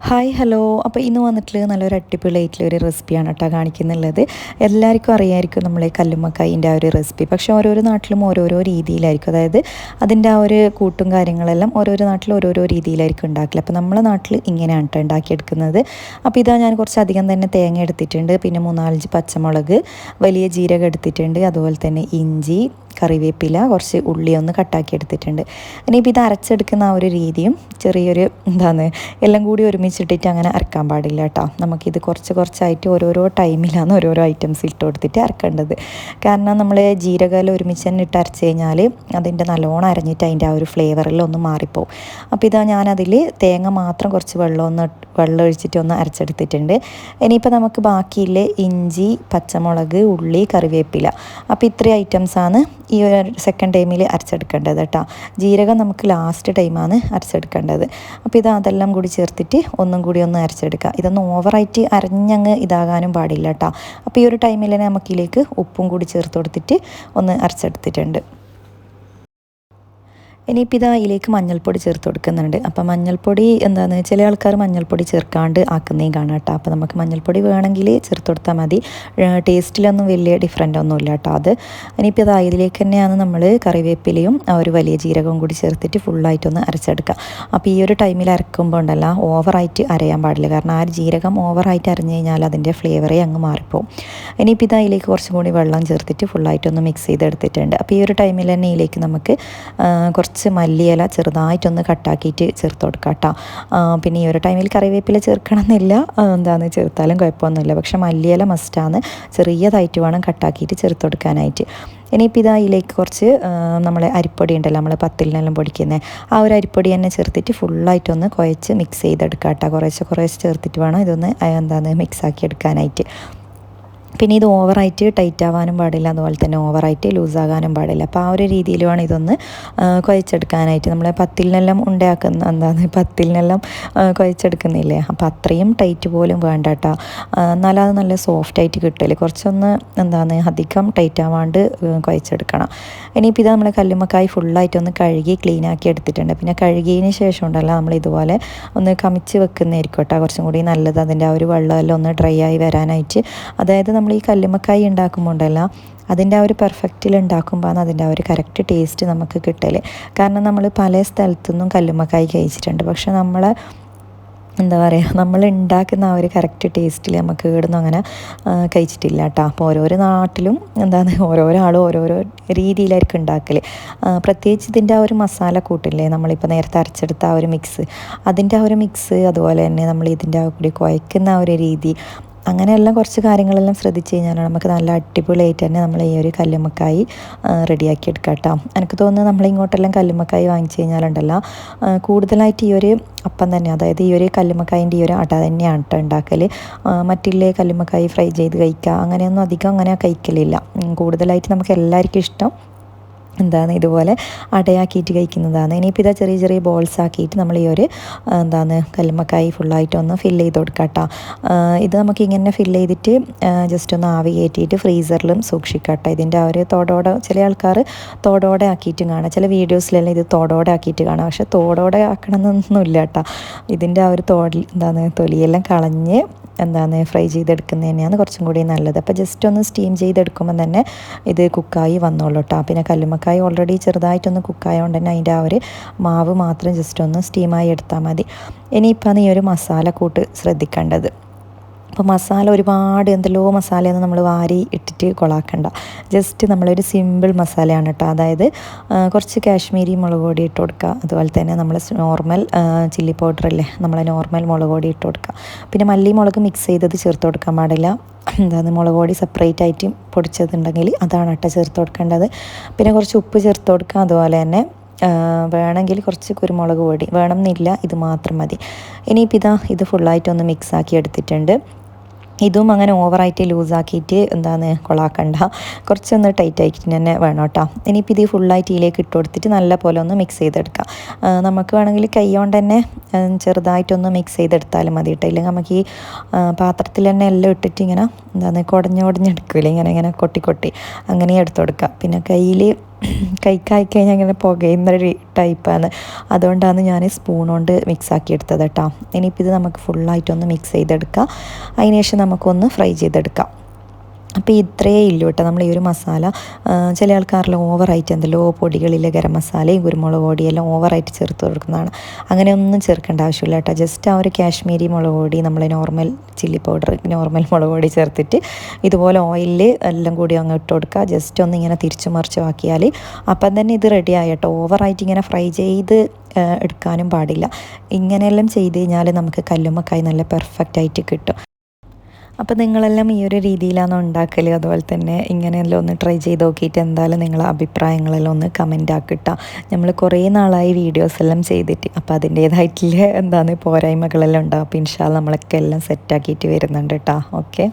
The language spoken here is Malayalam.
Hi hello. അപ്പോൾ ഇന്ന് വന്നിട്ടുള്ള നല്ലൊരു അടിപൊളിയായിട്ടുള്ള ഒരു റെസിപ്പിയാണ് കേട്ടോ കാണിക്കുന്നുള്ളത്. എല്ലാവർക്കും അറിയാമായിരിക്കും നമ്മളെ കല്ലുമ്മക്കായിൻ്റെ ആ ഒരു റെസിപ്പി. പക്ഷേ ഓരോരോ നാട്ടിലും ഓരോരോ രീതിയിലായിരിക്കും. അതായത് അതിൻ്റെ ആ ഒരു കൂട്ടും കാര്യങ്ങളെല്ലാം ഓരോരോ നാട്ടിലും ഓരോരോ രീതിയിലായിരിക്കും ഉണ്ടാക്കൽ. അപ്പോൾ നമ്മളെ നാട്ടിൽ ഇങ്ങനെയാണ് കേട്ടോ ഉണ്ടാക്കിയെടുക്കുന്നത്. അപ്പോൾ ഇതാ ഞാൻ കുറച്ചധികം തന്നെ തേങ്ങ എടുത്തിട്ടുണ്ട്. പിന്നെ 3-4 പച്ചമുളക്, വലിയ ജീരകം എടുത്തിട്ടുണ്ട്. അതുപോലെ തന്നെ ഇഞ്ചി, കറിവേപ്പില, കുറച്ച് ഉള്ളി ഒന്ന് കട്ടാക്കി എടുത്തിട്ടുണ്ട്. ഇനിയിപ്പോൾ ഇത് അരച്ചെടുക്കുന്ന ആ ഒരു രീതിയും ചെറിയൊരു എല്ലാം കൂടി ഒരുമിച്ചിട്ടിട്ട് അങ്ങനെ അരക്കാൻ പാടില്ല കേട്ടോ. നമുക്കിത് കുറച്ച് കുറച്ചായിട്ട് ഓരോരോ ടൈമിലാണ് ഓരോരോ ഐറ്റംസ് ഇട്ട് കൊടുത്തിട്ട് അരക്കേണ്ടത്. കാരണം നമ്മൾ ജീരകമെല്ലാം ഒരുമിച്ച് തന്നെ ഇട്ട് അരച്ച് കഴിഞ്ഞാൽ അതിൻ്റെ നല്ലോണം അരഞ്ഞിട്ട് അതിൻ്റെ ആ ഒരു ഫ്ലേവറെല്ലാം ഒന്ന് മാറിപ്പോവും. അപ്പോൾ ഇതാ ഞാനതിൽ തേങ്ങ മാത്രം കുറച്ച് വെള്ളം ഒഴിച്ചിട്ട് ഒന്ന് അരച്ചെടുത്തിട്ടുണ്ട്. ഇനിയിപ്പോൾ നമുക്ക് ബാക്കിയില്ല ഇഞ്ചി, പച്ചമുളക്, ഉള്ളി, കറിവേപ്പില. അപ്പോൾ ഇത്രയും ഐറ്റംസാണ് ഈ ഒരു സെക്കൻഡ് ടൈമിൽ അരച്ചെടുക്കേണ്ടത് കേട്ടോ. ജീരകം നമുക്ക് ലാസ്റ്റ് ടൈമാണ് അരച്ചെടുക്കേണ്ടത്. അപ്പോൾ ഇത് അതെല്ലാം കൂടി ചേർത്തിട്ട് ഒന്നും കൂടി ഒന്ന് അരച്ചെടുക്കുക. ഇതൊന്നും ഓവറായിട്ട് അരഞ്ഞങ്ങ് ഇതാകാനും പാടില്ല കേട്ടോ. അപ്പോൾ ഈ ഒരു ടൈമിൽ തന്നെ നമുക്കിതിലേക്ക് ഉപ്പും കൂടി ചേർത്ത് കൊടുത്തിട്ട് ഒന്ന് അരച്ചെടുത്തിട്ടുണ്ട്. ഇനിയിപ്പോൾ ഇതാ ഇതിലേക്ക് മഞ്ഞൾപ്പൊടി ചേർത്ത് കൊടുക്കുന്നുണ്ട്. അപ്പോൾ മഞ്ഞൾപ്പൊടി ചില ആൾക്കാർ മഞ്ഞൾപ്പൊടി ചേർക്കാണ്ട് ആക്കുന്നതും കാണാം കേട്ടോ. അപ്പോൾ നമുക്ക് മഞ്ഞൾപ്പൊടി വേണമെങ്കിൽ ചേർത്ത് കൊടുത്താൽ മതി. ടേസ്റ്റിലൊന്നും വലിയ ഡിഫറൻ്റ് ഒന്നുമില്ല കേട്ടോ. അത് ഇനിയിപ്പോൾ ഇതാ ഇതിലേക്ക് തന്നെയാണ് നമ്മൾ കറിവേപ്പിലയും ആ ഒരു വലിയ ജീരകവും കൂടി ചേർത്തിട്ട് ഫുള്ളായിട്ടൊന്ന് അരച്ചെടുക്കുക. അപ്പോൾ ഈ ഒരു ടൈമിൽ അരക്കുമ്പോൾ ഉണ്ടല്ല ഓവറായിട്ട് അരയാൻ പാടില്ല. കാരണം ആ ഒരു ജീരകം ഓവറായിട്ട് അരഞ്ഞു കഴിഞ്ഞാൽ അതിൻ്റെ ഫ്ലേവറേ അങ്ങ് മാറിപ്പോവും. ഇനിയിപ്പോൾ ഇതാ ഇതിലേക്ക് കുറച്ചും കൂടി വെള്ളം ചേർത്തിട്ട് ഫുള്ളായിട്ടൊന്ന് മിക്സ് ചെയ്തെടുത്തിട്ടുണ്ട്. അപ്പോൾ ഈ ഒരു ടൈമിൽ തന്നെ ഇതിലേക്ക് നമുക്ക് കുറച്ച് മല്ലിയില ചെറുതായിട്ടൊന്ന് കട്ടാക്കിയിട്ട് ചേർത്ത് കൊടുക്കാം കേട്ടോ. പിന്നെ ഈ ഒരു ടൈമിൽ കറിവേപ്പില ചേർക്കണം എന്നില്ല, ചേർത്താലും കുഴപ്പമൊന്നുമില്ല. പക്ഷേ മല്ലിയില മസ്റ്റാണ്, ചെറിയതായിട്ട് വേണം കട്ടാക്കിയിട്ട് ചേർത്ത് കൊടുക്കാനായിട്ട്. ഇനിയിപ്പോൾ ഇതാ ഇതിലേക്ക് കുറച്ച് നമ്മളെ അരിപ്പൊടി ഉണ്ടല്ലോ, നമ്മൾ പത്തിലിനെല്ലാം പൊടിക്കുന്നത് ആ ഒരു അരിപ്പൊടി തന്നെ ചേർത്തിട്ട് ഫുള്ളായിട്ടൊന്ന് കുഴച്ച് മിക്സ് ചെയ്തെടുക്കാം കേട്ടോ. കുറേശ്ശെ ചേർത്തിട്ട് വേണം ഇതൊന്ന് മിക്സാക്കി എടുക്കാനായിട്ട്. പിന്നെ ഇത് ഓവറായിട്ട് ടൈറ്റ് ആവാനും പാടില്ല, അതുപോലെ തന്നെ ഓവറായിട്ട് ലൂസാകാനും പാടില്ല. അപ്പോൾ ആ ഒരു രീതിയിൽ വേണം ഇതൊന്ന് കുഴച്ചെടുക്കാനായിട്ട്. നമ്മളെ പത്തിലിനെല്ലാം പത്തിലിനെല്ലാം കുഴച്ചെടുക്കുന്നില്ലേ, അപ്പോൾ അത്രയും ടൈറ്റ് പോലും വേണ്ട കേട്ടോ. എന്നാലും അത് നല്ല സോഫ്റ്റായിട്ട് കിട്ടില്ല. കുറച്ചൊന്ന് അധികം ടൈറ്റ് ആവാണ്ട് കുഴച്ചെടുക്കണം. ഇനിയിപ്പോൾ ഇത് നമ്മളെ കല്ലുമ്മക്കായി ഫുള്ളായിട്ടൊന്ന് കഴുകി ക്ലീനാക്കി എടുത്തിട്ടുണ്ട്. പിന്നെ കഴുകിയതിന് ശേഷം ഉണ്ടല്ലോ നമ്മൾ ഇതുപോലെ ഒന്ന് കമിച്ച് വെക്കുന്നതായിരിക്കും കേട്ടോ കുറച്ചും കൂടി നല്ലത്. അതിൻ്റെ ആ ഒരു വെള്ളമെല്ലാം ഒന്ന് ഡ്രൈ ആയി വരാനായിട്ട്. അതായത് നമ്മൾ ഈ കല്ലുമ്മക്കായി ഉണ്ടാക്കുമ്പോൾ ഉണ്ടല്ലോ അതിൻ്റെ ആ ഒരു പെർഫെക്റ്റിൽ ഉണ്ടാക്കുമ്പോൾ അതിൻ്റെ ആ ഒരു കറക്റ്റ് ടേസ്റ്റ് നമുക്ക് കിട്ടല്. കാരണം നമ്മൾ പല സ്ഥലത്തുനിന്നും കല്ലുമ്മക്കായി കഴിച്ചിട്ടുണ്ട്. പക്ഷെ നമ്മൾ ഉണ്ടാക്കുന്ന ആ ഒരു കറക്റ്റ് ടേസ്റ്റിൽ നമുക്ക് ഇവിടുന്ന് അങ്ങനെ കഴിച്ചിട്ടില്ല കേട്ടോ. അപ്പോൾ ഓരോരോ നാട്ടിലും ഓരോരോ ആളും ഓരോരോ രീതിയിലായിരിക്കും ഉണ്ടാക്കൽ. പ്രത്യേകിച്ച് ഇതിൻ്റെ ആ ഒരു മസാല കൂട്ടില്ലേ, നമ്മളിപ്പോൾ നേരത്തെ അരച്ചെടുത്ത ആ ഒരു മിക്സ്, അതിൻ്റെ ആ ഒരു മിക്സ്, അതുപോലെ തന്നെ നമ്മൾ ഇതിൻ്റെ ആ കൂടി കുഴക്കുന്ന ആ ഒരു രീതി, അങ്ങനെയെല്ലാം കുറച്ച് കാര്യങ്ങളെല്ലാം ശ്രദ്ധിച്ച് കഴിഞ്ഞാലാണ് നമുക്ക് നല്ല അടിപൊളിയായിട്ട് തന്നെ നമ്മൾ ഈ ഒരു കല്ലുമ്മക്കായി റെഡിയാക്കി എടുക്കാം കേട്ടോ. എനിക്ക് തോന്നുന്നത് നമ്മളിങ്ങോട്ടെല്ലാം കല്ലുമ്മക്കായി വാങ്ങിച്ച് കഴിഞ്ഞാലുണ്ടല്ലോ കൂടുതലായിട്ട് ഈ ഒരു അപ്പം തന്നെ, അതായത് ഈ ഒരു കല്ലുമ്മക്കായിൻ്റെ ഈ ഒരു അട തന്നെയാണ് കേട്ടോ ഉണ്ടാക്കൽ. മറ്റില്ലേ കല്ലുമ്മക്കായി ഫ്രൈ ചെയ്ത് കഴിക്കുക അങ്ങനെയൊന്നും അധികം അങ്ങനെ കഴിക്കലില്ല. കൂടുതലായിട്ട് നമുക്ക് എല്ലാവർക്കും ഇഷ്ടം ഇതുപോലെ അടയാക്കിയിട്ട് കഴിക്കുന്നതാണ്. ഇനിയിപ്പോൾ ഇതാ ചെറിയ ചെറിയ ബോൾസ് ആക്കിയിട്ട് നമ്മൾ ഈ ഒരു കല്ലുമ്മക്കായി ഫുള്ളായിട്ടൊന്ന് ഫില്ല് ചെയ്ത് കൊടുക്കാം കേട്ടോ. ഇത് നമുക്ക് ഇങ്ങനെ ഫില്ല് ചെയ്തിട്ട് ജസ്റ്റ് ഒന്ന് ആവി കയറ്റിയിട്ട് ഫ്രീസറിലും സൂക്ഷിക്കാം കേട്ടോ. ഇതിൻ്റെ ആ ഒരു തോടോടെ ചില ആൾക്കാർ തോടോടെ ആക്കിയിട്ടും കാണാം, ചില വീഡിയോസിലെല്ലാം ഇത് തോടോടെ ആക്കിയിട്ട് കാണാം. പക്ഷേ തോടോടെ ആക്കണമെന്നൊന്നുമില്ല കേട്ടോ. ഇതിൻ്റെ ആ ഒരു തൊലിയെല്ലാം കളഞ്ഞ് ഫ്രൈ ചെയ്തെടുക്കുന്നത് തന്നെയാണ് കുറച്ചും കൂടി നല്ലത്. അപ്പോൾ ജസ്റ്റ് ഒന്ന് സ്റ്റീം ചെയ്തെടുക്കുമ്പോൾ തന്നെ ഇത് കുക്കായി വന്നോളൂ കേട്ടോ. പിന്നെ കല്ലുമ്മക്കായി ഓൾറെഡി ചെറുതായിട്ടൊന്ന് കുക്കായതുകൊണ്ട് തന്നെ അതിൻ്റെ ആ ഒരു മാവ് മാത്രം ജസ്റ്റ് ഒന്ന് സ്റ്റീമായി എടുത്താൽ മതി. ഇനിയിപ്പോൾ ഈ ഒരു മസാലക്കൂട്ട് ശ്രദ്ധിക്കേണ്ടത്. അപ്പോൾ മസാല ഒരുപാട് എന്തെല്ലോ മസാലയൊന്നും നമ്മൾ വാരി ഇട്ടിട്ട് കൊളാക്കണ്ട. ജസ്റ്റ് നമ്മളൊരു സിമ്പിൾ മസാലയാണ് കേട്ടോ. അതായത് കുറച്ച് കാശ്മീരി മുളക് പൊടി ഇട്ട് കൊടുക്കുക, അതുപോലെ തന്നെ നമ്മൾ നോർമൽ ചില്ലി പൗഡറല്ലേ, നമ്മളെ നോർമൽ മുളക് പൊടി ഇട്ട് കൊടുക്കുക. പിന്നെ മല്ലി മുളക് മിക്സ് ചെയ്തത് ചേർത്ത് കൊടുക്കാൻ പാടില്ല. മുളക് പൊടി സെപ്പറേറ്റ് ആയിട്ട് പൊടിച്ചതുണ്ടെങ്കിൽ അതാണ് കേട്ടോ ചേർത്ത് കൊടുക്കേണ്ടത്. പിന്നെ കുറച്ച് ഉപ്പ് ചേർത്ത് കൊടുക്കുക. അതുപോലെ തന്നെ വേണമെങ്കിൽ കുറച്ച് കുരുമുളക് പൊടി വേണമെന്നില്ല, ഇത് മാത്രം മതി. ഇനിയിപ്പോൾ ഇത് ഫുള്ളായിട്ടൊന്ന് മിക്സാക്കി എടുത്തിട്ടുണ്ട്. ഇതും അങ്ങനെ ഓവറായിട്ട് ലൂസാക്കിയിട്ട് കൊളാക്കണ്ട, കുറച്ചൊന്ന് ടൈറ്റ് ആക്കിയിട്ട് തന്നെ വേണം കേട്ടോ. ഇനിയിപ്പോൾ ഇത് ഫുള്ളായിട്ട് ഇതിലേക്ക് ഇട്ട് കൊടുത്തിട്ട് നല്ല പോലെ ഒന്ന് മിക്സ് ചെയ്തെടുക്കാം. നമുക്ക് വേണമെങ്കിൽ കൈ കൊണ്ട് തന്നെ ചെറുതായിട്ടൊന്ന് മിക്സ് ചെയ്തെടുത്താലും മതി കേട്ടോ. ഇല്ലെങ്കിൽ നമുക്ക് ഈ പാത്രത്തിൽ തന്നെ എല്ലാം ഇട്ടിട്ട് ഇങ്ങനെ കുടഞ്ഞെടുക്കില്ല, ഇങ്ങനെ കൊട്ടി അങ്ങനെ എടുത്ത് കൊടുക്കുക. പിന്നെ കയ്യിൽ കൈക്കായി കഴിഞ്ഞാൽ ഇങ്ങനെ പുകയുന്നൊരു ടൈപ്പാണ്. അതുകൊണ്ടാണ് ഞാൻ സ്പൂൺ കൊണ്ട് മിക്സ് ആക്കി എടുത്തത് കേട്ടോ. ഇനിയിപ്പോൾ ഇത് നമുക്ക് ഫുള്ളായിട്ടൊന്ന് മിക്സ് ചെയ്തെടുക്കാം. അതിന് ശേഷം നമുക്കൊന്ന് ഫ്രൈ ചെയ്തെടുക്കാം. അപ്പോൾ ഇത്രയേ ഇല്ലൂ കേട്ടോ നമ്മൾ ഈ ഒരു മസാല. ചില ആൾക്കാരെല്ലാം ഓവറായിട്ട് എന്തെല്ലോ പൊടികളിലെ ഗരം മസാലയും കുരുമുളക് പൊടിയെല്ലാം ഓവറായിട്ട് ചേർത്ത് കൊടുക്കുന്നതാണ്. അങ്ങനെയൊന്നും ചേർക്കേണ്ട ആവശ്യമില്ല കേട്ടോ. ജസ്റ്റ് ആ ഒരു കാശ്മീരി മുളക് പൊടി, നമ്മൾ നോർമൽ ചില്ലി പൗഡർ, നോർമൽ മുളക് പൊടി ചേർത്തിട്ട് ഇതുപോലെ ഓയിലിൽ എല്ലാം കൂടി അങ്ങ് ഇട്ട് കൊടുക്കുക. ജസ്റ്റ് ഒന്ന് ഇങ്ങനെ തിരിച്ചു മറിച്ച് ആക്കിയാൽ അപ്പം തന്നെ ഇത് റെഡി ആയി കേട്ടോ. ഓവറായിട്ട് ഇങ്ങനെ ഫ്രൈ ചെയ്ത് എടുക്കാനും പാടില്ല. ഇങ്ങനെയെല്ലാം ചെയ്ത് കഴിഞ്ഞാൽ നമുക്ക് കല്ലുമ്മക്കായി നല്ല പെർഫെക്റ്റ് ആയിട്ട് കിട്ടും. അപ്പോൾ നിങ്ങളെല്ലാം ഈ ഒരു രീതിയിലാണോ ഉണ്ടാക്കൽ? അതുപോലെ തന്നെ ഇങ്ങനെയെല്ലാം ഒന്ന് ട്രൈ ചെയ്ത് നോക്കിയിട്ട് എന്തായാലും നിങ്ങളെ അഭിപ്രായങ്ങളെല്ലാം ഒന്ന് കമൻ്റ് ആക്കിട്ടാ. നമ്മൾ കുറേ നാളായി വീഡിയോസ് എല്ലാം ചെയ്തിട്ട്, അപ്പോൾ അതിൻ്റേതായിട്ടുള്ള എന്താണ് പോരായ്മകളെല്ലാം ഉണ്ടാവും. അപ്പോൾ ഇൻഷാ അല്ലാഹ് നമ്മളൊക്കെ എല്ലാം സെറ്റാക്കിയിട്ട് വരുന്നുണ്ട് കേട്ടോ. ഓക്കെ.